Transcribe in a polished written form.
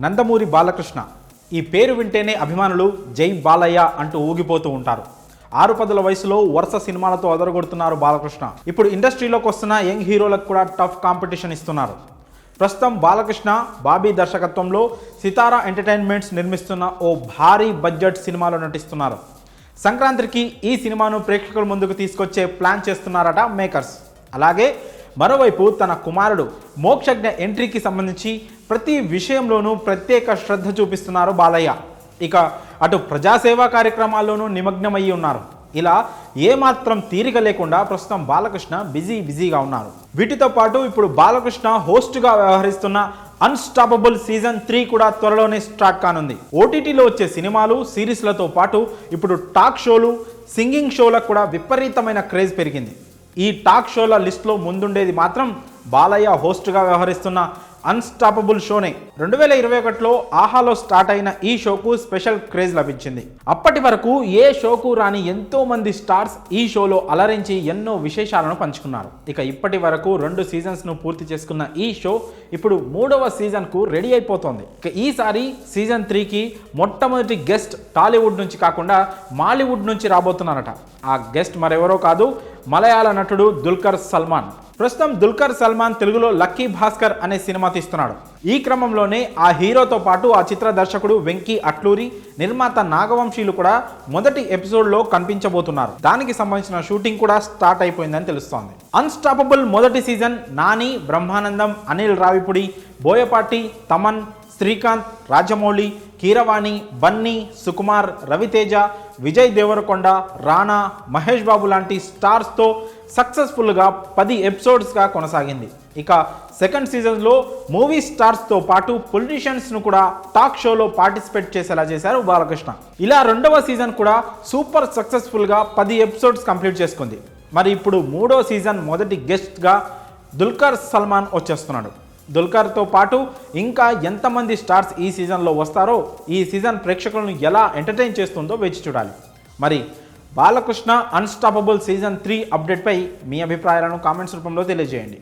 నందమూరి బాలకృష్ణ ఈ పేరు వింటేనే అభిమానులు జై బాలయ్య అంటూ ఊగిపోతూ ఉంటారు. 6 వయసులో వరుస సినిమాలతో అదరగొడుతున్నారు బాలకృష్ణ. ఇప్పుడు ఇండస్ట్రీలోకి వస్తున్న యంగ్ హీరోలకు కూడా టఫ్ కాంపిటీషన్ ఇస్తున్నారు. ప్రస్తుతం బాలకృష్ణ బాబీ దర్శకత్వంలో సితారా ఎంటర్టైన్మెంట్స్ నిర్మిస్తున్న ఓ భారీ బడ్జెట్ సినిమాలో నటిస్తున్నారు. సంక్రాంతికి ఈ సినిమాను ప్రేక్షకుల ముందుకు తీసుకొచ్చే ప్లాన్ చేస్తున్నారట మేకర్స్. అలాగే మరోవైపు తన కుమారుడు మోక్షజ్ఞ ఎంట్రీకి సంబంధించి ప్రతి విషయంలోనూ ప్రత్యేక శ్రద్ధ చూపిస్తున్నారు బాలయ్య. ఇక అటు ప్రజాసేవా కార్యక్రమాల్లోనూ నిమగ్నమయ్యి ఉన్నారు. ఇలా ఏమాత్రం తీరిక లేకుండా ప్రస్తుతం బాలకృష్ణ బిజీగా ఉన్నారు. వీటితో పాటు ఇప్పుడు బాలకృష్ణ హోస్ట్గా వ్యవహరిస్తున్న అన్స్టాపబుల్ సీజన్ 3 కూడా త్వరలోనే స్టార్ట్ కానుంది. ఓటీటీలో వచ్చే సినిమాలు సిరీస్లతో పాటు ఇప్పుడు టాక్ షోలు సింగింగ్ షోలకు కూడా విపరీతమైన క్రేజ్ పెరిగింది. ఈ టాక్ షోల లిస్టులో ముందుండేది మాత్రం బాలయ్య హోస్ట్గా వ్యవహరిస్తున్న అన్స్టాపబుల్ షోనే. 2021లో ఆహాలో స్టార్ట్ అయిన ఈ షోకు స్పెషల్ క్రేజ్ లభించింది. అప్పటి వరకు ఏ షోకు రాని ఎంతో మంది స్టార్స్ ఈ షోలో అలరించి ఎన్నో విశేషాలను పంచుకున్నారు. ఇక ఇప్పటి వరకు 2 సీజన్స్ను పూర్తి చేసుకున్న ఈ షో ఇప్పుడు 3వ సీజన్కు రెడీ అయిపోతోంది. ఇక ఈసారి సీజన్ 3కి మొట్టమొదటి గెస్ట్ టాలీవుడ్ నుంచి కాకుండా మాలీవుడ్ నుంచి రాబోతున్నారట. ఆ గెస్ట్ మరెవరో కాదు, మలయాళ నటుడు దుల్కర్ సల్మాన్. ప్రస్తుతం దుల్కర్ సల్మాన్ తెలుగులో లక్కీ భాస్కర్ అనే సినిమా తీస్తున్నాడు. ఈ క్రమంలోనే ఆ హీరోతో పాటు ఆ చిత్ర దర్శకుడు వెంకీ అట్లూరి, నిర్మాత నాగవంశీలు కూడా మొదటి ఎపిసోడ్లో కనిపించబోతున్నారు. దానికి సంబంధించిన షూటింగ్ కూడా స్టార్ట్ అయిపోయిందని తెలుస్తోంది. అన్స్టాపబుల్ మొదటి సీజన్ నాని, బ్రహ్మానందం, అనిల్ రావిపూడి, బోయపాటి, తమన్, శ్రీకాంత్, రాజమౌళి, కీరవాణి, బన్నీ, సుకుమార్, రవితేజ, విజయ్ దేవరకొండ, రానా, మహేష్ బాబు లాంటి స్టార్స్తో సక్సెస్ఫుల్గా 10 ఎపిసోడ్స్గా కొనసాగింది. ఇక సెకండ్ సీజన్లో మూవీ స్టార్స్తో పాటు పొలిటీషియన్స్ను కూడా టాక్ షోలో పార్టిసిపేట్ చేసేలా చేశారు బాలకృష్ణ. ఇలా 2వ సీజన్ కూడా సూపర్ సక్సెస్ఫుల్గా 10 ఎపిసోడ్స్ కంప్లీట్ చేసుకుంది. మరి ఇప్పుడు 3వ సీజన్ మొదటి గెస్ట్గా దుల్కర్ సల్మాన్ వచ్చేస్తున్నాడు. దుల్కర్తో పాటు ఇంకా ఎంతమంది స్టార్స్ ఈ సీజన్లో వస్తారో, ఈ సీజన్ ప్రేక్షకులను ఎలా ఎంటర్టైన్ చేస్తుందో వేచి చూడాలి. మరి బాలకృష్ణ అన్స్టాపబుల్ సీజన్ 3 అప్డేట్పై మీ అభిప్రాయాలను కామెంట్స్ రూపంలో తెలియజేయండి.